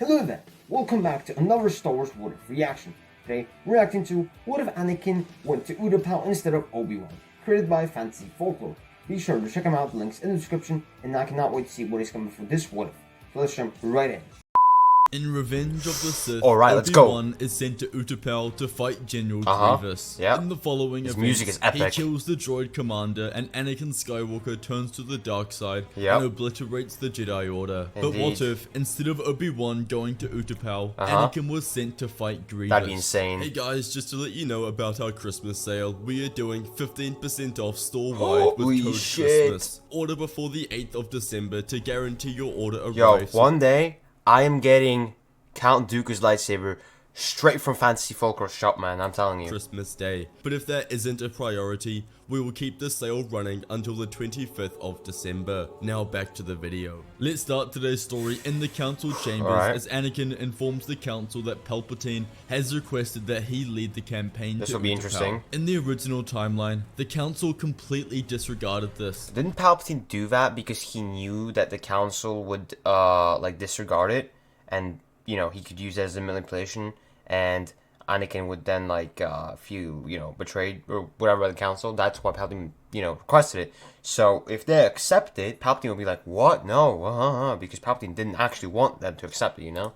Hello there, welcome back to another Star Wars What If reaction. Today, we're reacting to What If Anakin went to Utapau instead of Obi Wan, created by Fantasy Folklore. Be sure to check them out, the links in the description, and I cannot wait to see what is coming for this What If. So let's jump right in. In Revenge of the Sith, let's go. Obi Wan is sent to Utapau to fight General Grievous. Yep. In the following events, music is epic. He kills the droid commander, and Anakin Skywalker turns to the dark side Yep. and obliterates the Jedi Order. Indeed. But what if, instead of Obi-Wan going to Utapau, Anakin was sent to fight Grievous? That'd be insane. Hey guys, just to let you know about our Christmas sale, we are doing 15% off store-wide with code Christmas. Order before the 8th of December to guarantee your order arrives. Yo, one day, I am getting Count Dooku's lightsaber straight from Fantasy Folklore shop, man, I'm telling you. Christmas Day. But if that isn't a priority, we will keep the sale running until the 25th of December. Now back to the video. Let's start today's story in the council chambers as Anakin informs the council that Palpatine has requested that he lead the campaign. This will be interesting. In the original timeline, the council completely disregarded this. Didn't Palpatine do that because he knew that the council would disregard it, and you know, he could use it as a manipulation, and Anakin would then feel, betrayed or whatever by the council? That's why Palpatine, requested it. So if they accept it, Palpatine will be like, what? No, because Palpatine didn't actually want them to accept it,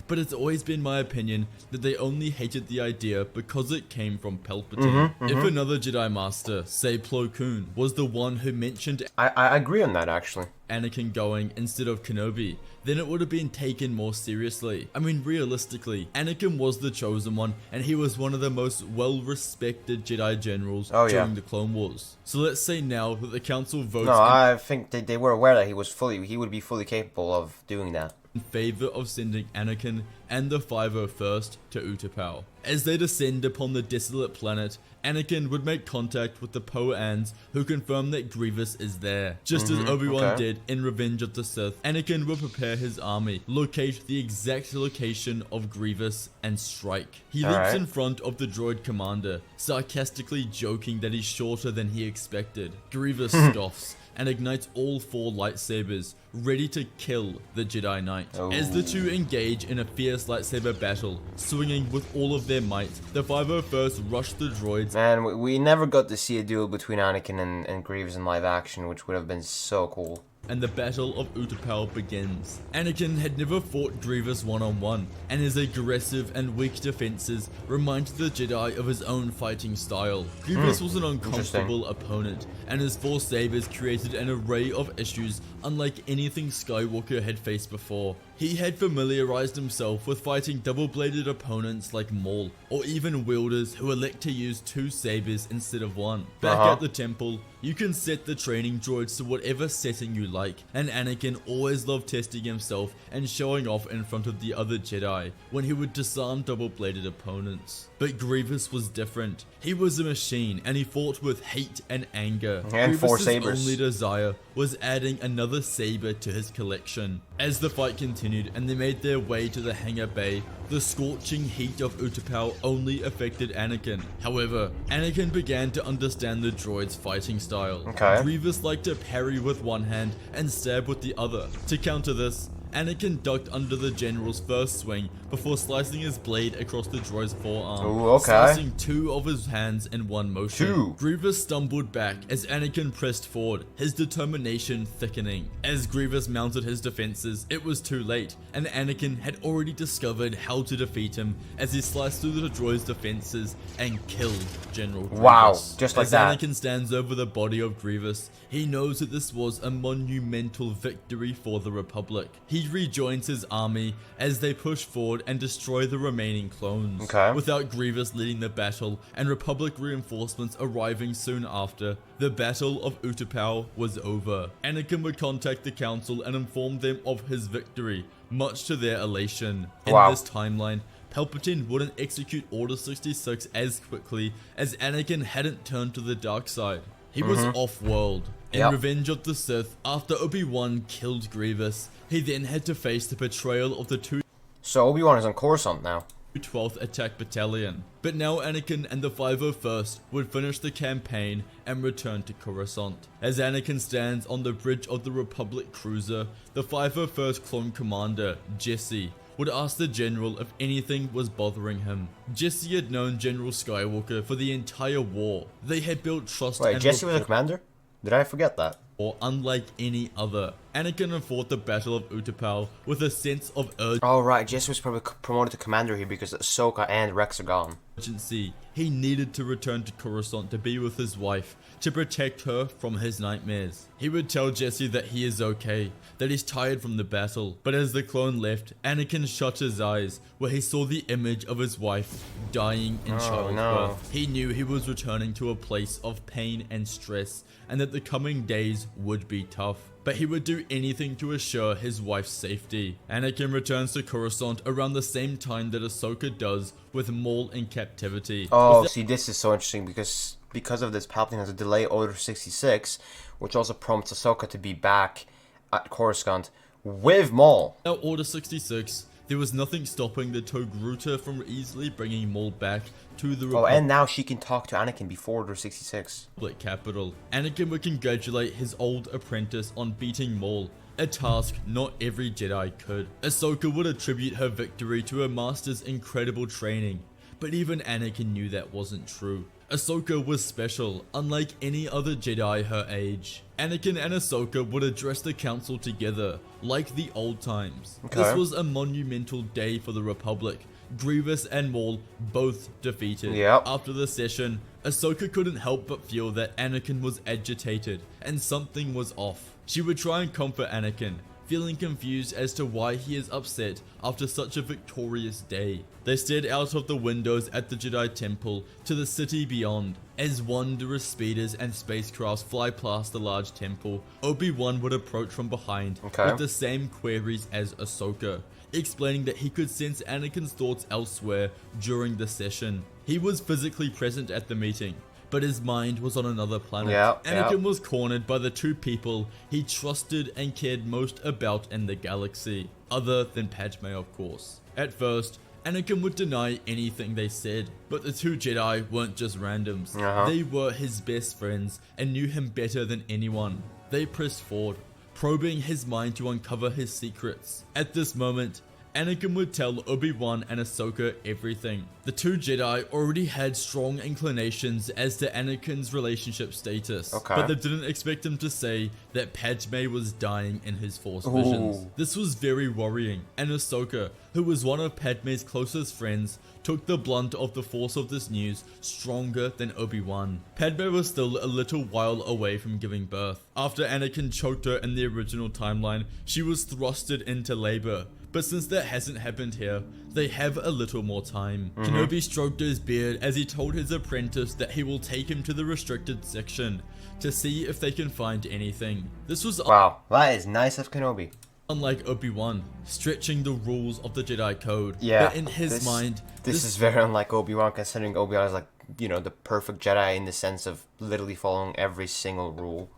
But it's always been my opinion that they only hated the idea because it came from Palpatine. If another Jedi Master, say Plo Koon, was the one who mentioned I agree on that, actually. Anakin going instead of Kenobi, then it would have been taken more seriously. I mean, realistically, Anakin was the chosen one, and he was one of the most well-respected Jedi generals during the Clone Wars. So let's say now that the council votes No, I think they were aware that he would be fully capable of doing that. In favor of sending Anakin and the 501st to Utapau. As they descend upon the desolate planet, Anakin would make contact with the Poe-ans, who confirm that Grievous is there. Just as Obi-Wan did in Revenge of the Sith, Anakin will prepare his army, locate the exact location of Grievous, and strike. He leaps in front of the droid commander, sarcastically joking that he's shorter than he expected. Grievous scoffs and ignites all 4 lightsabers, ready to kill the Jedi Knight. As the two engage in a fierce lightsaber battle, swinging with all of their might, the 501st rush the droids. Man, we never got to see a duel between Anakin and Grievous in live action, which would have been so cool. And the Battle of Utapau begins. Anakin had never fought Grievous one-on-one, and his aggressive and weak defenses reminded the Jedi of his own fighting style. Grievous was an uncomfortable opponent, and his 4 sabers created an array of issues unlike anything Skywalker had faced before. He had familiarized himself with fighting double-bladed opponents like Maul, or even wielders who elect to use 2 sabers instead of 1. Back at the temple, you can set the training droids to whatever setting you like, and Anakin always loved testing himself and showing off in front of the other Jedi when he would disarm double-bladed opponents. But Grievous was different. He was a machine, and he fought with hate and anger. And 4 sabers. Only desire was adding another saber to his collection. As the fight continued and they made their way to the hangar bay, the scorching heat of Utapau only affected Anakin. However, Anakin began to understand the droid's fighting style. Grievous liked to parry with one hand and stab with the other. To counter this, Anakin ducked under the general's first swing before slicing his blade across the droid's forearm, slicing 2 of his hands in one motion. Grievous stumbled back as Anakin pressed forward, his determination thickening. As Grievous mounted his defenses, it was too late, and Anakin had already discovered how to defeat him as he sliced through the droid's defenses and killed General Grievous. Wow, just like that. As Anakin stands over the body of Grievous, he knows that this was a monumental victory for the Republic. He rejoins his army as they push forward and destroy the remaining clones. Without Grievous leading the battle and Republic reinforcements arriving soon after, the Battle of Utapau was over. Anakin would contact the council and inform them of his victory, much to their elation. In this timeline, Palpatine wouldn't execute Order 66 as quickly as Anakin hadn't turned to the dark side. He was off-world. In Revenge of the Sith, after Obi-Wan killed Grievous, he then had to face the betrayal of the 2 So Obi-Wan is on Coruscant now. 12th Attack Battalion. But now Anakin and the 501st would finish the campaign and return to Coruscant. As Anakin stands on the bridge of the Republic cruiser, the 501st clone commander, Jesse, would ask the general if anything was bothering him. Jesse had known General Skywalker for the entire war. They had built trust Wait, and Jesse was a rapport. commander? Did I forget that? Or unlike any other. Anakin had fought the Battle of Utapau with a sense of Oh right, Jesse was probably promoted to commander here because Ahsoka and Rex are gone. urgency. He needed to return to Coruscant to be with his wife, to protect her from his nightmares. He would tell Jesse that he is okay, that he's tired from the battle. But as the clone left, Anakin shut his eyes where he saw the image of his wife dying in childbirth. No. He knew he was returning to a place of pain and stress, and that the coming days would be tough. But he would do anything to assure his wife's safety. Anakin returns to Coruscant around the same time that Ahsoka does with Maul in captivity. Oh, see, this is so interesting because of this, Palpatine has a delay Order 66, which also prompts Ahsoka to be back at Coruscant with Maul. Without Order 66, there was nothing stopping the Togruta from easily bringing Maul back to the Oh, and now she can talk to Anakin before Order 66. Republic capital. Anakin would congratulate his old apprentice on beating Maul, a task not every Jedi could. Ahsoka would attribute her victory to her master's incredible training, but even Anakin knew that wasn't true. Ahsoka was special, unlike any other Jedi her age. Anakin and Ahsoka would address the council together, like the old times. Okay. This was a monumental day for the Republic. Grievous and Maul both defeated. Yep. After the session, Ahsoka couldn't help but feel that Anakin was agitated and something was off. She would try and comfort Anakin, feeling confused as to why he is upset after such a victorious day. They stared out of the windows at the Jedi Temple to the city beyond. As wondrous speeders and spacecrafts fly past the large temple, Obi Wan would approach from behind with the same queries as Ahsoka, explaining that he could sense Anakin's thoughts elsewhere during the session. He was physically present at the meeting, but his mind was on another planet. Anakin was cornered by the two people he trusted and cared most about in the galaxy, other than Padme, of course. At first, Anakin would deny anything they said, but the two Jedi weren't just randoms. They were his best friends and knew him better than anyone. They pressed forward, probing his mind to uncover his secrets. At this moment, Anakin would tell Obi Wan and Ahsoka everything. The two Jedi already had strong inclinations as to Anakin's relationship status, but they didn't expect him to say that Padme was dying in his Force visions. This was very worrying, and Ahsoka, who was one of Padme's closest friends, took the blunt of the force of this news stronger than Obi-Wan. Padme was still a little while away from giving birth. After Anakin choked her in the original timeline, she was thrusted into labor. But since that hasn't happened here, they have a little more time. Kenobi stroked his beard as he told his apprentice that he will take him to the restricted section to see if they can find anything. This was wow, that is nice of Kenobi. Unlike Obi-Wan, stretching the rules of the Jedi Code. Yeah, but in his mind, this is very unlike Obi-Wan, considering Obi-Wan is like, you know, the perfect Jedi in the sense of literally following every single rule.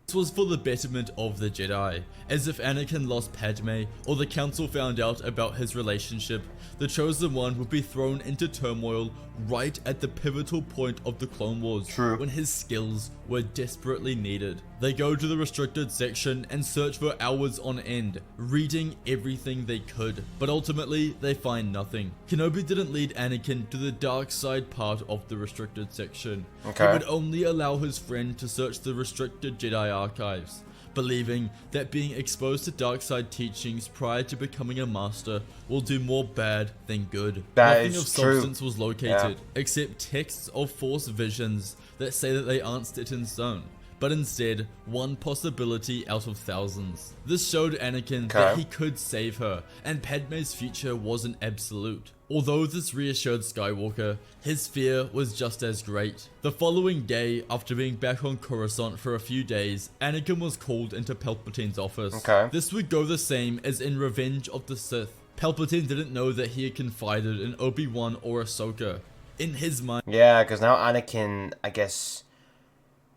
This was for the betterment of the Jedi. As if Anakin lost Padme, or the Council found out about his relationship, the Chosen One would be thrown into turmoil right at the pivotal point of the Clone Wars, when his skills were desperately needed. They go to the restricted section and search for hours on end, reading everything they could, but ultimately they find nothing. Kenobi didn't lead Anakin to the dark side part of the restricted section. He would only allow his friend to search the restricted Jedi archives, believing that being exposed to dark side teachings prior to becoming a master will do more bad than good. Nothing of substance was located, except texts of Force visions that say that they aren't set in stone, but instead one possibility out of thousands. This showed Anakin that he could save her, and Padme's future wasn't absolute. Although this reassured Skywalker, his fear was just as great. The following day, after being back on Coruscant for a few days, Anakin was called into Palpatine's office. This would go the same as in Revenge of the Sith. Palpatine didn't know that he had confided in Obi-Wan or Ahsoka. In his mind, yeah, because now Anakin, I guess,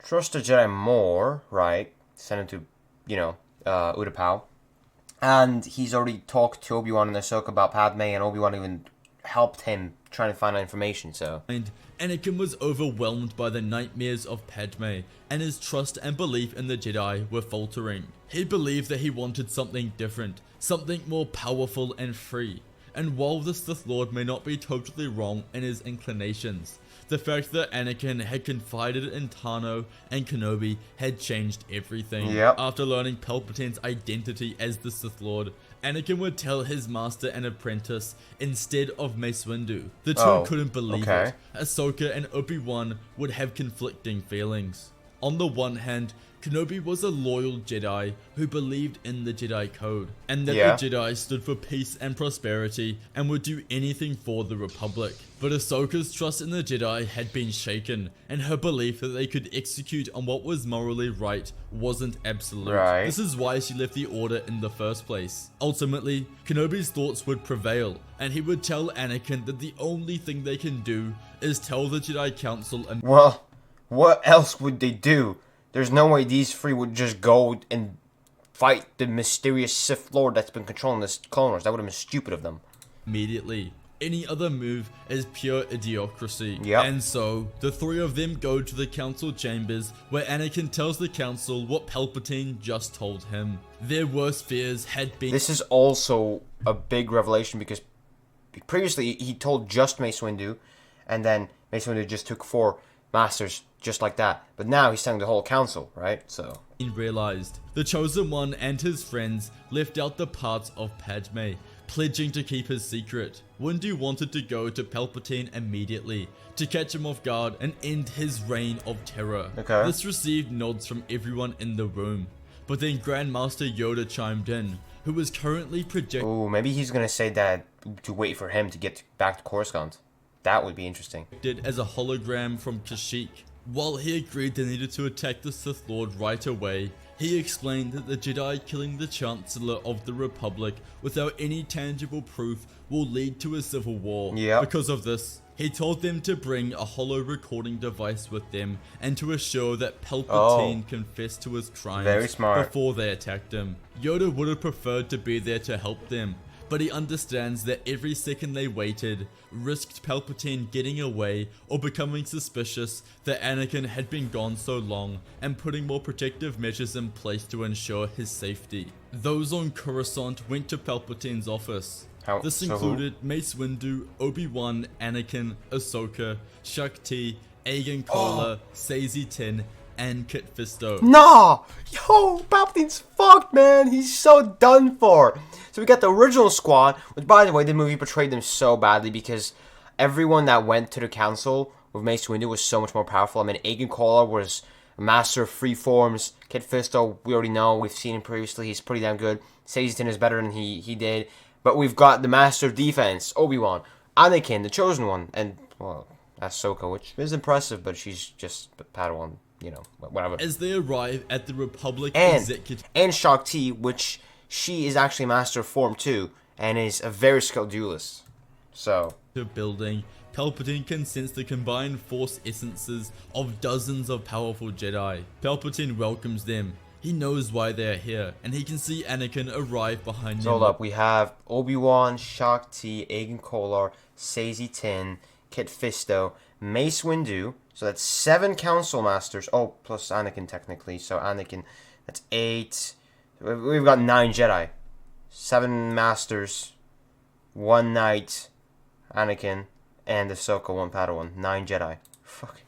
trusts the Jedi more, right? Send him to, you know, Utapau. And he's already talked to Obi-Wan and Ahsoka about Padme, and Obi-Wan even helped him trying to find out information, so. And Anakin was overwhelmed by the nightmares of Padme, and his trust and belief in the Jedi were faltering. He believed that he wanted something different, something more powerful and free. And while the Sith Lord may not be totally wrong in his inclinations, the fact that Anakin had confided in Tano and Kenobi had changed everything. Yep. After learning Palpatine's identity as the Sith Lord, Anakin would tell his master and apprentice instead of Mace Windu. The two couldn't believe it. Ahsoka and Obi Wan would have conflicting feelings. On the one hand, Kenobi was a loyal Jedi who believed in the Jedi Code, and that the Jedi stood for peace and prosperity and would do anything for the Republic. But Ahsoka's trust in the Jedi had been shaken, and her belief that they could execute on what was morally right wasn't absolute. This is why she left the Order in the first place. Ultimately, Kenobi's thoughts would prevail, and he would tell Anakin that the only thing they can do is tell the Jedi Council and— Well, what else would they do? There's no way these three would just go and fight the mysterious Sith Lord that's been controlling this Clone Wars. That would have been stupid of them. Immediately. Any other move is pure idiocracy. And so, the three of them go to the council chambers where Anakin tells the council what Palpatine just told him. Their worst fears had been— This is also a big revelation because previously he told just Mace Windu, and then Mace Windu just took 4 masters just like that. But now he's telling the whole council, right? So realized the Chosen One and his friends left out the parts of Padme, pledging to keep his secret. Windu wanted to go to Palpatine immediately to catch him off guard and end his reign of terror. This received nods from everyone in the room, but then Grandmaster Yoda chimed in, who was currently projecting— Oh, maybe he's gonna say that to wait for him to get back to Coruscant. That would be interesting. As a hologram from Kashyyyk. While he agreed they needed to attack the Sith Lord right away, he explained that the Jedi killing the Chancellor of the Republic without any tangible proof will lead to a civil war. Because of this, he told them to bring a holo recording device with them and to assure that Palpatine confessed to his crimes before they attacked him. Yoda would have preferred to be there to help them, but he understands that every second they waited risked Palpatine getting away or becoming suspicious that Anakin had been gone so long and putting more protective measures in place to ensure his safety. Those on Coruscant went to Palpatine's office. This included Mace Windu, Obi Wan, Anakin, Ahsoka, Shakti, Agen Kola, Sazy Tin, and Kit Fisto. Nah! Yo, Palpatine's fucked, man. He's so done for. So we got the original squad, which, by the way, the movie portrayed them so badly because everyone that went to the council with Mace Windu was so much more powerful. I mean, Agen Kola was a master of free forms. Kit Fisto, we already know. We've seen him previously. He's pretty damn good. Sazy Tin is better than he did. But we've got the master of defense, Obi Wan, Anakin, the Chosen One, and, well, Ahsoka, which is impressive, but she's just a Padawan. You know, whatever. As they arrive at the Republic and Shakti, which she is actually master of form too, and is a very skilled duelist. So building, Palpatine can sense the combined force essences of dozens of powerful Jedi. Palpatine welcomes them. He knows why they are here, and he can see Anakin arrive behind them. Hold up, we have Obi Wan, Shakti, Agen Kolar, Sazy Tin, Kit Fisto, Mace Windu. So that's 7 council masters. Oh, plus Anakin technically. So Anakin, that's 8. We've got 9 Jedi. 7 masters, 1 knight, Anakin, and Ahsoka, 1 Padawan. 9 Jedi. Fuck.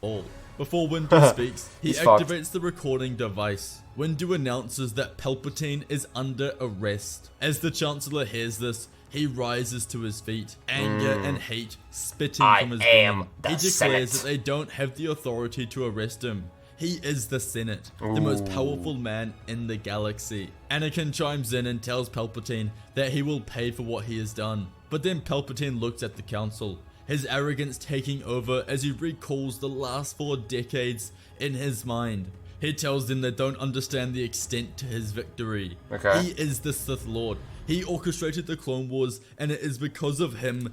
Before Windu speaks, he activates the recording device. Windu announces that Palpatine is under arrest. As the Chancellor hears this, he rises to his feet, anger and hate spitting from his brain. He declares that they don't have the authority to arrest him. He is the Senate, the most powerful man in the galaxy. Anakin chimes in and tells Palpatine that he will pay for what he has done. But then Palpatine looks at the council, his arrogance taking over as he recalls the last 4 decades in his mind. He tells them they don't understand the extent to his victory. He is the Sith Lord. He orchestrated the Clone Wars, and it is because of him.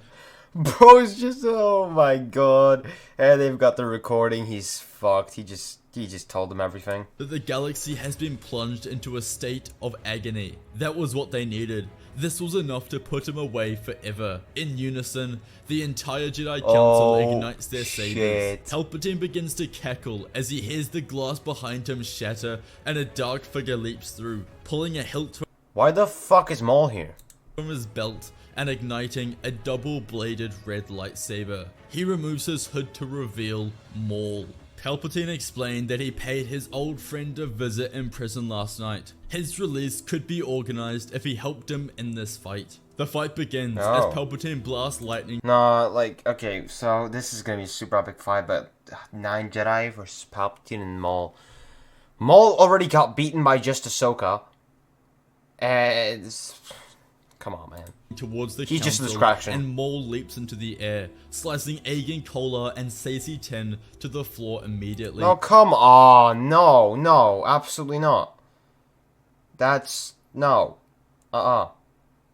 Bro's just, oh my god. And they've got the recording. He's fucked. He just told them everything. That the galaxy has been plunged into a state of agony. That was what they needed. This was enough to put him away forever. In unison, the entire Jedi Council ignites their sabers. Palpatine begins to cackle as he hears the glass behind him shatter and a dark figure leaps through, pulling a hilt. Why the fuck is Maul here? From his belt and igniting a double-bladed red lightsaber. He removes his hood to reveal Maul. Palpatine explained that he paid his old friend a visit in prison last night. His release could be organized if he helped him in this fight. The fight begins as Palpatine blasts lightning. Nah, like, okay, so this is gonna be a super epic fight, but 9 Jedi versus Palpatine and Maul. Maul already got beaten by just Ahsoka. And... come on, man. Towards the He's just a council, distraction. and Maul leaps into the air, slicing Agen Kolar and Saesee Tiin to the floor immediately. Oh, come on. No, no, absolutely not. That's... no.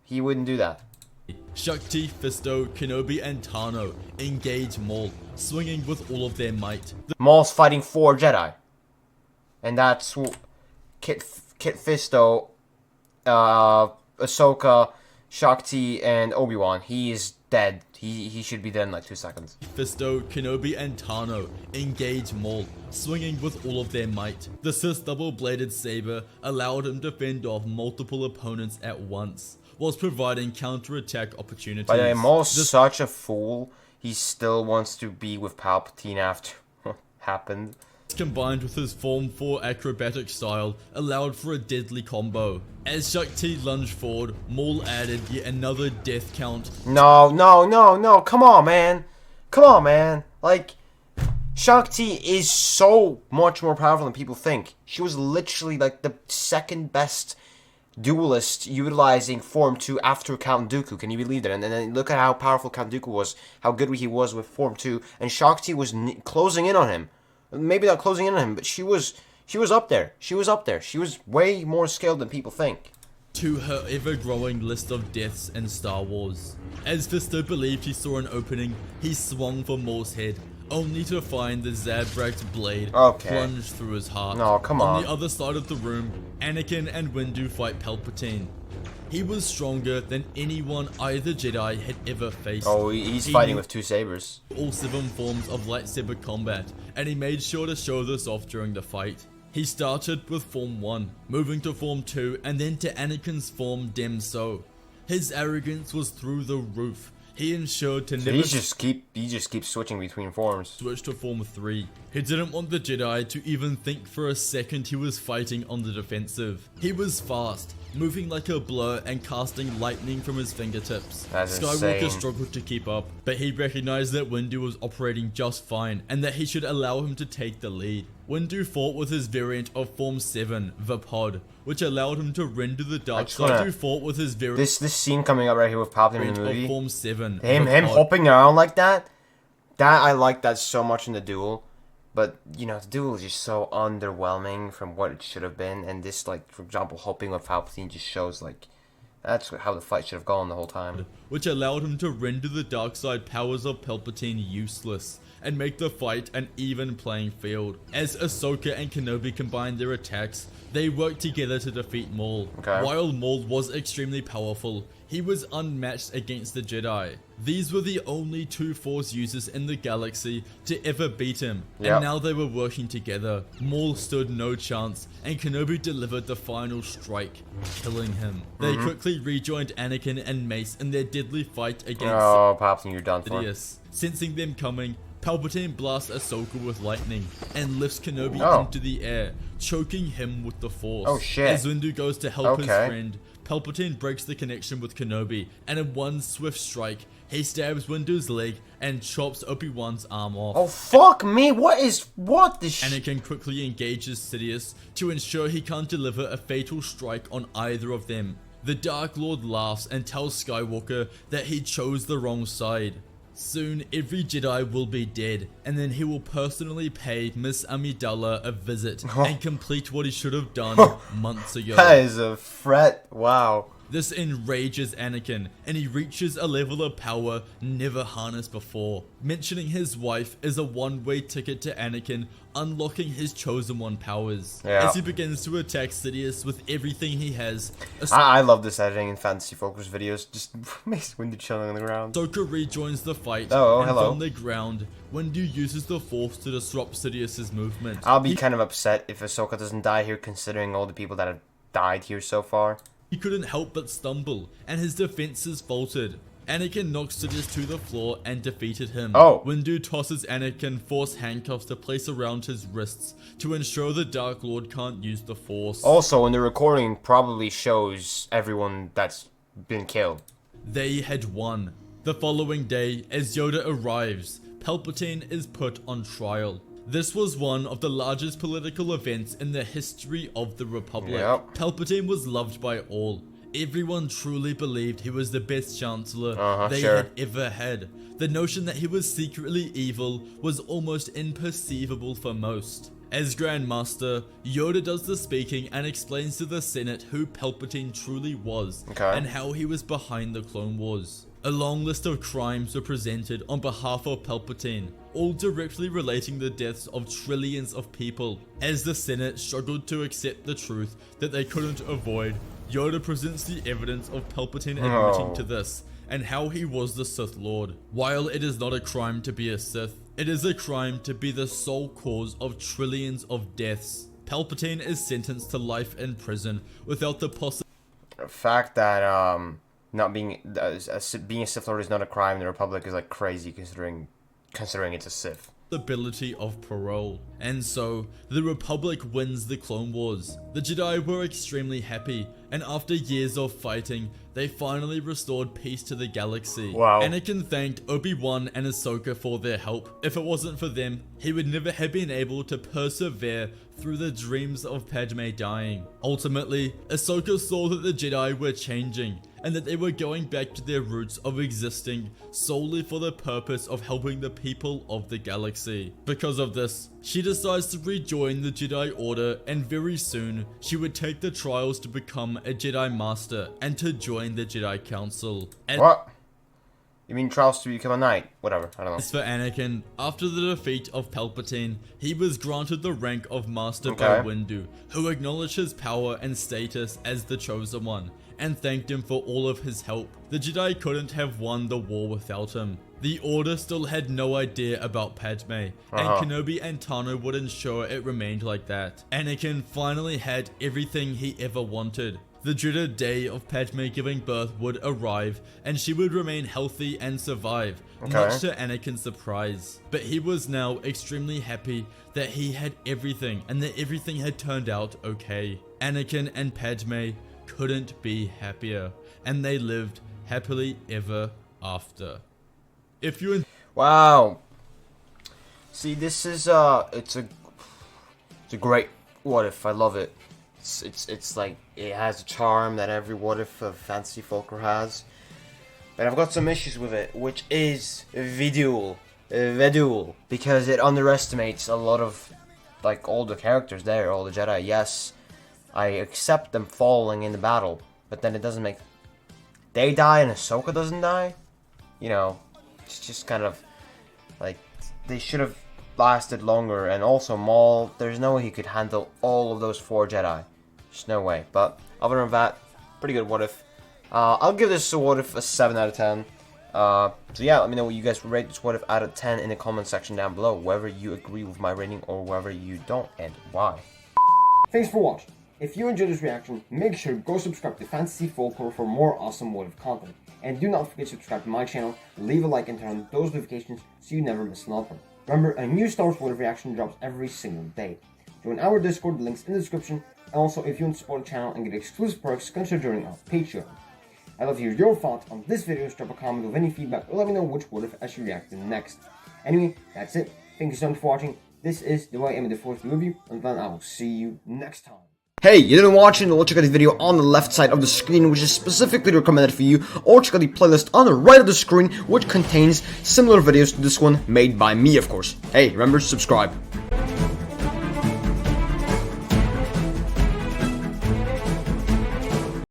He wouldn't do that. Shakti, Fisto, Kenobi, and Tano engage Maul, swinging with all of their might. Maul's fighting 4 Jedi. And that's... Kit Fisto, Ahsoka, Shakti, and Obi Wan. He is dead. He should be dead in like 2 seconds. Fisto, Kenobi, and Tano engage Maul, swinging with all of their might. The Sith double-bladed saber allowed him to fend off multiple opponents at once, whilst providing counter-attack opportunities. By the way, Maul's such a fool. He still wants to be with Palpatine after what happened. Combined with his Form 4 acrobatic style, allowed for a deadly combo. As Shakti lunged forward, Maul added yet another death count. No, no, no, no, come on, man. Come on, man. Like, Shakti is so much more powerful than people think. She was literally like the second best duelist utilizing Form 2 after Count Dooku. Can you believe that? And then look at how powerful Count Dooku was, how good he was with Form 2, and Shakti was closing in on him. Maybe not closing in on him, but she was up there. She was up there. She was way more skilled than people think. To her ever-growing list of deaths in Star Wars. As Fisto believed he saw an opening, he swung for Maul's head, only to find the Zabrak's blade plunged through his heart. No, come on. On the other side of the room, Anakin and Windu fight Palpatine. He was stronger than anyone either Jedi had ever faced. Oh, he's fighting with 2 sabers. All 7 forms of lightsaber combat, and he made sure to show this off during the fight. He started with Form 1, moving to Form 2, and then to Anakin's form Dem So. His arrogance was through the roof. He ensured to never he just keeps switching between forms. Switch to Form 3. He didn't want the Jedi to even think for a second he was fighting on the defensive. He was fast, moving like a blur and casting lightning from his fingertips. That's Skywalker insane. struggled to keep up, but he recognized that Windu was operating just fine and that he should allow him to take the lead. Windu fought with his variant of Form 7, the Pod, which allowed him to render the dark side. Windu fought with his variant this scene coming up right here with Palpatine in the movie. of Form 7, Him hopping around like that. I like that so much in the duel. But, you know, the duel is just so underwhelming from what it should have been. And this, like, for example, hopping with Palpatine just shows, like, that's how the fight should have gone the whole time. Which allowed him to render the dark side powers of Palpatine useless and make the fight an even playing field. As Ahsoka and Kenobi combined their attacks, they worked together to defeat Maul. While Maul was extremely powerful, he was unmatched against the Jedi. These were the only 2 Force users in the galaxy to ever beat him, and now they were working together. Maul stood no chance, and Kenobi delivered the final strike, killing him. They quickly rejoined Anakin and Mace in their deadly fight against Palpatine, you're done for. Sensing them coming, Palpatine blasts Ahsoka with lightning and lifts Kenobi into the air, choking him with the Force. Oh shit. As Windu goes to help his friend, Palpatine breaks the connection with Kenobi, and in one swift strike, he stabs Windu's leg and chops Obi Wan's arm off. Oh fuck me! What the Anakin quickly engages Sidious to ensure he can't deliver a fatal strike on either of them. The Dark Lord laughs and tells Skywalker that he chose the wrong side. Soon, every Jedi will be dead, and then he will personally pay Miss Amidala a visit and complete what he should have done months ago. That is a threat. Wow. This enrages Anakin, and he reaches a level of power never harnessed before. Mentioning his wife is a one-way ticket to Anakin, unlocking his Chosen One powers. As he begins to attack Sidious with everything he has. I love this editing in Fantasy Folklore's videos. Just makes Windu chilling on the ground. Ahsoka rejoins the fight, and hello. From the ground, Windu uses the Force to disrupt Sidious's movement. I'll be kind of upset if Ahsoka doesn't die here, considering all the people that have died here so far. He couldn't help but stumble, and his defenses faltered. Anakin knocks Sidious to the floor and defeated him. Oh. Windu tosses Anakin force handcuffs to place around his wrists to ensure the Dark Lord can't use the Force. Also, in the recording probably shows everyone that's been killed. They had won. The following day, as Yoda arrives, Palpatine is put on trial. This was one of the largest political events in the history of the Republic. Yep. Palpatine was loved by all. Everyone truly believed he was the best Chancellor they sure. had ever had. The notion that he was secretly evil was almost imperceivable for most. As Grand Master, Yoda does the speaking and explains to the Senate who Palpatine truly was and how he was behind the Clone Wars. A long list of crimes were presented on behalf of Palpatine, all directly relating the deaths of trillions of people. As the Senate struggled to accept the truth that they couldn't avoid, Yoda presents the evidence of Palpatine admitting to this, and how he was the Sith Lord. While it is not a crime to be a Sith, it is a crime to be the sole cause of trillions of deaths. Palpatine is sentenced to life in prison without the possibility. The fact that not being being a Sith Lord is not a crime in the Republic is like crazy considering it's a Sith. Of parole. And so, the Republic wins the Clone Wars. The Jedi were extremely happy, and after years of fighting, they finally restored peace to the galaxy. Wow. Anakin thanked Obi Wan and Ahsoka for their help. If it wasn't for them, he would never have been able to persevere through the dreams of Padme dying. Ultimately, Ahsoka saw that the Jedi were changing, and that they were going back to their roots of existing solely for the purpose of helping the people of the galaxy. Because of this, she decides to rejoin the Jedi Order, and very soon, she would take the trials to become a Jedi Master and to join the Jedi Council. What? You mean trials to become a knight? Whatever, I don't know. As for Anakin, after the defeat of Palpatine, he was granted the rank of Master by Windu, who acknowledged his power and status as the Chosen One, and thanked him for all of his help. The Jedi couldn't have won the war without him. The Order still had no idea about Padme, and Kenobi and Tano would ensure it remained like that. Anakin finally had everything he ever wanted. The dreaded day of Padme giving birth would arrive, and she would remain healthy and survive, much to Anakin's surprise. But he was now extremely happy that he had everything, and that everything had turned out okay. Anakin and Padme couldn't be happier, and they lived happily ever after. If you Wow. See, this is it's a great what if. I love it. It's like it has a charm that every what if of Fantasy Folklore has. But I've got some issues with it, which is visual, because it underestimates a lot of like all the characters there, all the Jedi. Yes, I accept them falling in the battle, but then it doesn't make they die and Ahsoka doesn't die. You know, it's just kind of like they should have lasted longer. And also Maul, there's no way he could handle all of those 4 Jedi. There's no way. But other than that, pretty good what if. I'll give this a what if a 7 out of 10. So yeah, let me know what you guys rate this what if out of 10 in the comment section down below, whether you agree with my rating or whether you don't, and why. Thanks for watching. If you enjoyed this reaction, make sure to go subscribe to Fantasy Folklore for more awesome what if content. And do not forget to subscribe to my channel, leave a like and turn on those notifications so you never miss an upload. Remember, a new Star Wars what if reaction drops every single day. Join our Discord, links in the description, and also if you want to support the channel and get exclusive perks, consider joining our Patreon. I'd love to hear your thoughts on this video, so drop a comment with any feedback or let me know which what if I should react to next. Anyway, that's it. Thank you so much for watching. This is the way I am the Force with you, and then I will see you next time. Hey, you didn't watch it? Well, check out the video on the left side of the screen, which is specifically recommended for you, or check out the playlist on the right of the screen, which contains similar videos to this one, made by me, of course. Hey, remember, subscribe.